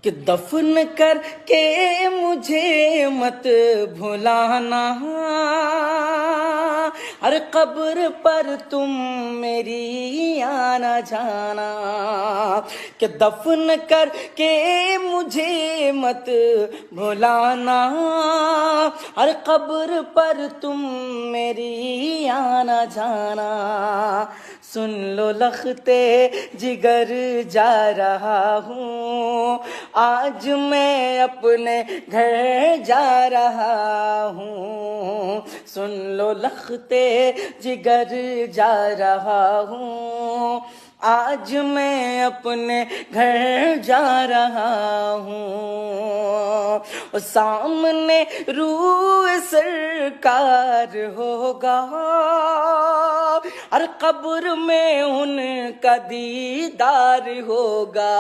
کہ دفن کر کے مجھے مت بھلانا، ہر قبر پر تم میری آنا جانا، کہ دفن کر کے مجھے مت بھلانا، ہر قبر پر تم میری آنا جانا۔ سن لو لختے جگر جا رہا ہوں، آج میں اپنے گھر جا رہا ہوں۔ سن لو لختے جگر جا رہا ہوں، آج میں اپنے گھر جا رہا ہوں۔ سامنے روح سرکار ہوگا، ہر قبر میں ان کا دیدار ہوگا۔